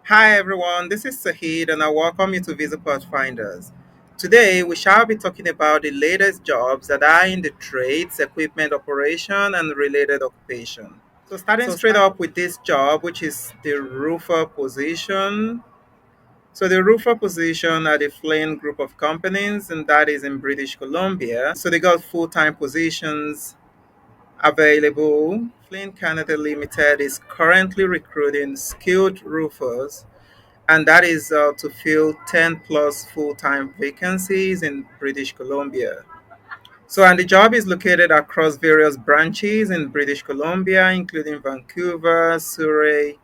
Hi everyone, this is Sahid and I welcome you to visit Pathfinders. Today we shall be talking about the latest jobs that are in the trades, equipment operation and related occupation. So starting straight up with this job, which is the roofer position. So the roofer position are the Flynn group of companies and that is in British Columbia. So they got full-time positions available. Flynn Canada Limited is currently recruiting skilled roofers and that is to fill 10 plus full-time vacancies in British Columbia. So, and the job is located across various branches in British Columbia, including Vancouver, Surrey,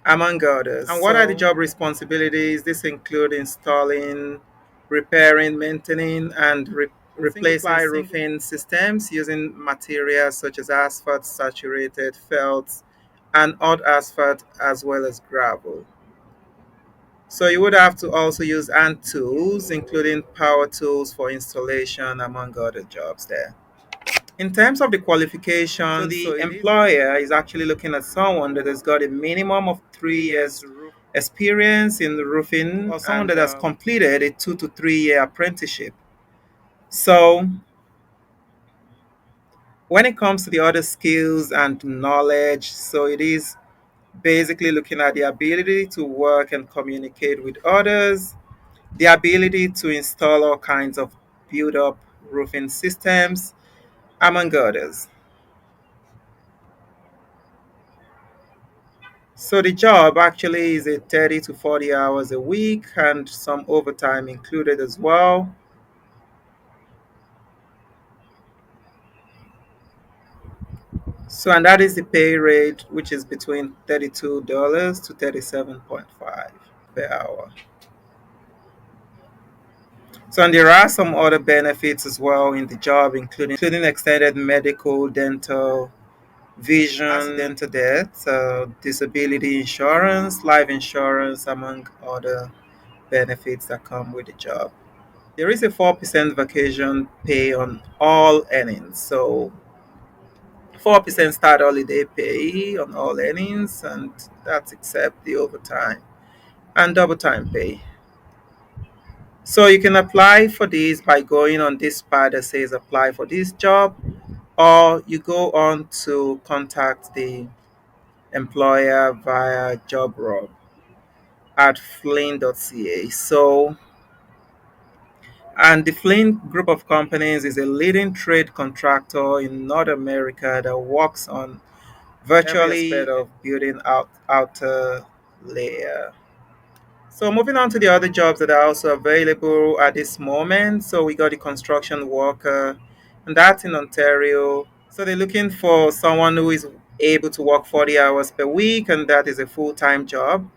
among others. And what are the job responsibilities? This include installing, repairing, maintaining, and replacing roofing systems using materials such as asphalt, saturated felts, and odd asphalt, as well as gravel. So you would have to also use hand tools, including power tools for installation, among other jobs there. In terms of the qualifications, so the employer is actually looking at someone that has got a minimum of 3 years experience in roofing or someone that has completed a 2 to 3 year apprenticeship. So when it comes to the other skills and knowledge, so it is basically looking at the ability to work and communicate with others, the ability to install all kinds of build up roofing systems, among others. So the job actually is a 30 to 40 hours a week and some overtime included as well. So, and that is the pay rate, which is between $32 to 37.5 per hour. So, and there are some other benefits as well in the job, including extended medical, dental, vision, accidental death, disability insurance, life insurance, among other benefits that come with the job. There is a 4% vacation pay on all earnings. So 4% start holiday pay on all earnings, and that's except the overtime and double time pay. So you can apply for this by going on this part that says apply for this job, or you go on to contact the employer via job at flynn.ca. So, and the Flynn group of companies is a leading trade contractor in North America that works on virtually every aspect of building out outer layer. So moving on to the other jobs that are also available at this moment. So we got the construction worker, and that's in Ontario. So they're looking for someone who is able to work 40 hours per week, and that is a full-time job.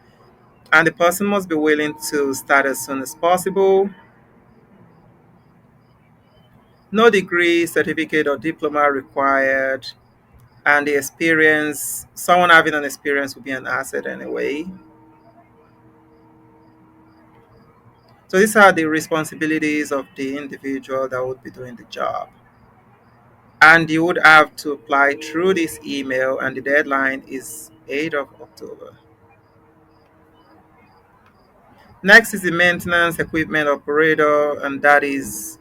And the person must be willing to start as soon as possible. No degree, certificate, or diploma required. And the experience, someone having an experience would be an asset anyway. So these are the responsibilities of the individual that would be doing the job. And you would have to apply through this email, and the deadline is 8th of October. Next is the maintenance equipment operator, and that is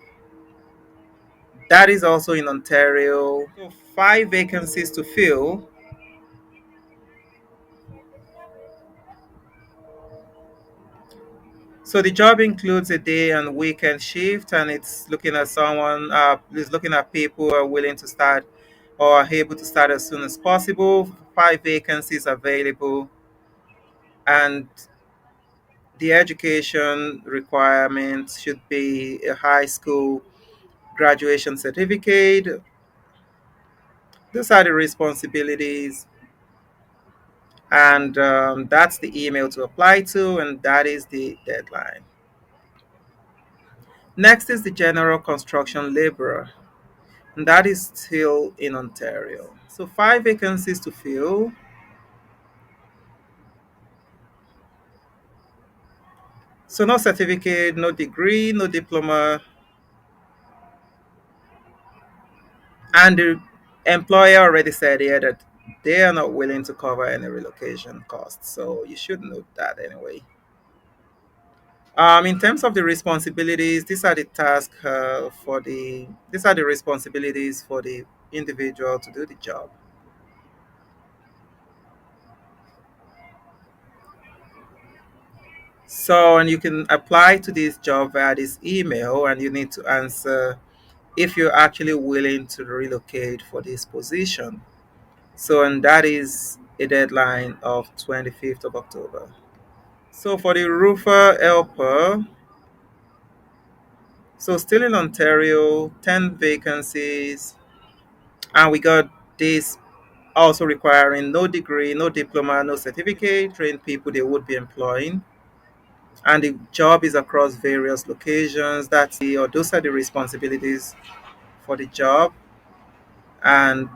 also in Ontario. So 5 vacancies to fill. So the job includes a day and weekend shift, and it's looking at someone is looking at people who are willing to start or are able to start as soon as possible. 5 vacancies available, and the education requirements should be a high school graduation certificate. Those are the responsibilities, and that's the email to apply to, and that is the deadline. Next is the general construction laborer, and that is still in Ontario. So 5 vacancies to fill. So no certificate, no degree, no diploma, and the employer already said here that They are not willing to cover any relocation costs, so you should note that anyway. In terms of the responsibilities, these are the responsibilities for the individual to do the job. So, and you can apply to this job via this email, and you need to answer if you're actually willing to relocate for this position. So, and that is a deadline of 25th of October. So, for the roofer helper, so still in Ontario, 10 vacancies, and we got this also requiring no degree, no diploma, no certificate, trained people they would be employing. And the job is across various locations. Or those are the responsibilities for the job. And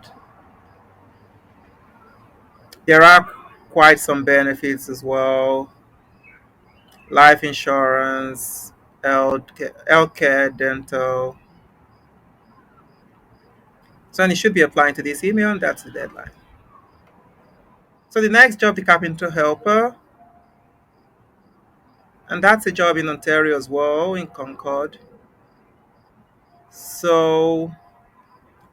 there are quite some benefits as well: life insurance, healthcare, dental. So, and you should be applying to this email, and that's the deadline. So, the next job, the carpenter helper, and that's a job in Ontario as well, in Concord. So,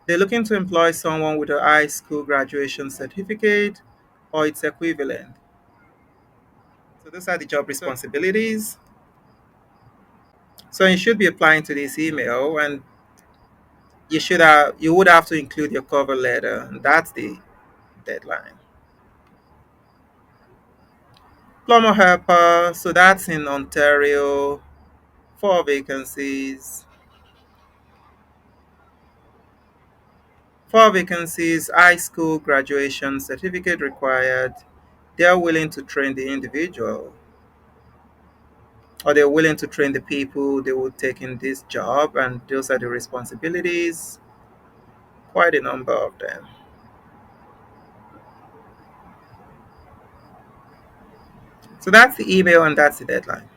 they're looking to employ someone with a high school graduation certificate or its equivalent. So those are the job responsibilities. So you should be applying to this email, and you would have to include your cover letter, and that's the deadline. Plumber helper, so that's in Ontario, 4 vacancies. 4 vacancies, high school graduation certificate required. They're willing to train the individual, or they're willing to train the people they will take in this job, and those are the responsibilities, quite a number of them. So that's the email, and that's the deadline.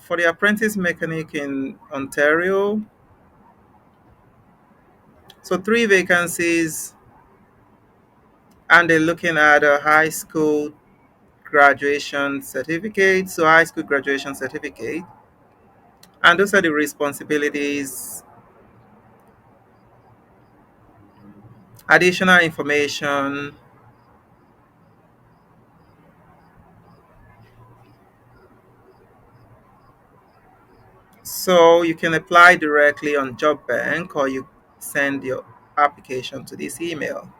For the apprentice mechanic in Ontario, so 3 vacancies, and they're looking at a high school graduation certificate. So, high school graduation certificate, and those are the responsibilities. Additional information. So, you can apply directly on Job Bank, or you send your application to this email.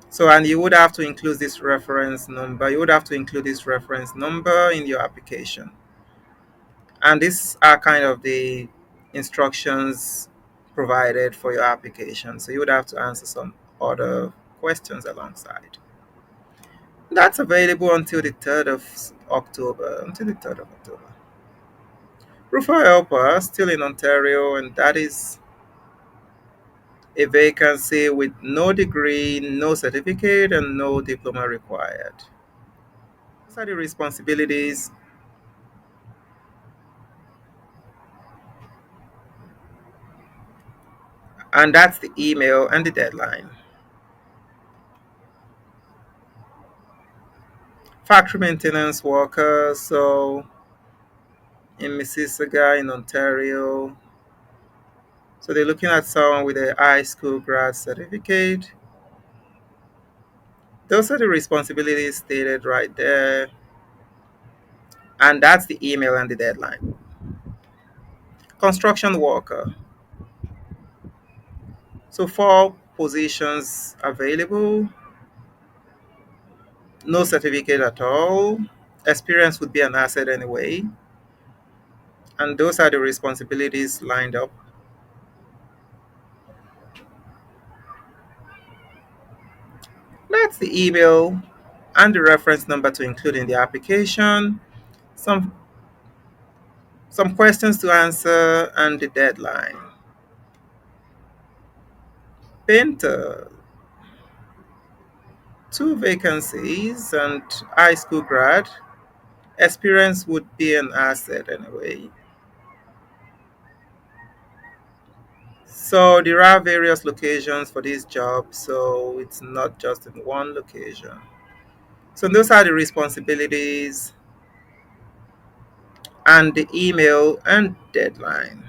So, and you would have to include this reference number. You would have to include this reference number in your application. And these are kind of the instructions provided for your application. So you would have to answer some other questions alongside. That's available until the 3rd of October. Until the 3rd of October. Roofer helper, still in Ontario, and that is a vacancy with no degree, no certificate, and no diploma required. These are the responsibilities, and that's the email and the deadline. Factory maintenance worker, so in Mississauga in Ontario. So they're looking at someone with a high school grad certificate. Those are the responsibilities stated right there, and that's the email and the deadline. Construction worker. So 4 positions available, no certificate at all. Experience would be an asset anyway, and those are the responsibilities lined up. That's the email and the reference number to include in the application. Some some questions to answer and the deadline. Painter, 2 vacancies and high school grad. Experience would be an asset anyway. So there are various locations for this job, so it's not just in one location. So those are the responsibilities and the email and deadline.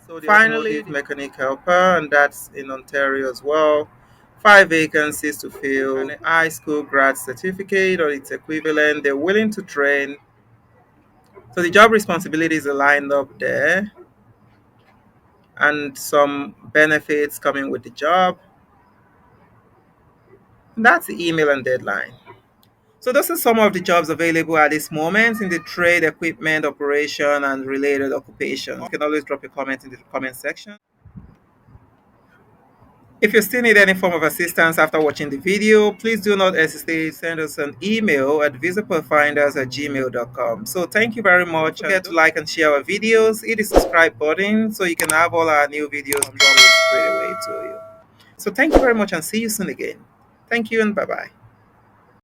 So the finally, automotive mechanic helper, and that's in Ontario as well. 5 vacancies to fill, and a high school grad certificate or its equivalent. They're willing to train. So the job responsibilities are lined up there, and some benefits coming with the job. And that's the email and deadline. So those are some of the jobs available at this moment in the trade, equipment, operation, and related occupations. You can always drop a comment in the comment section. If you still need any form of assistance after watching the video, please do not hesitate. Send us an email at visitpathfinders@gmail.com. So thank you very much. Don't forget to like and share our videos. Hit the subscribe button so you can have all our new videos dropped straight away to you. So thank you very much and see you soon again. Thank you and bye-bye.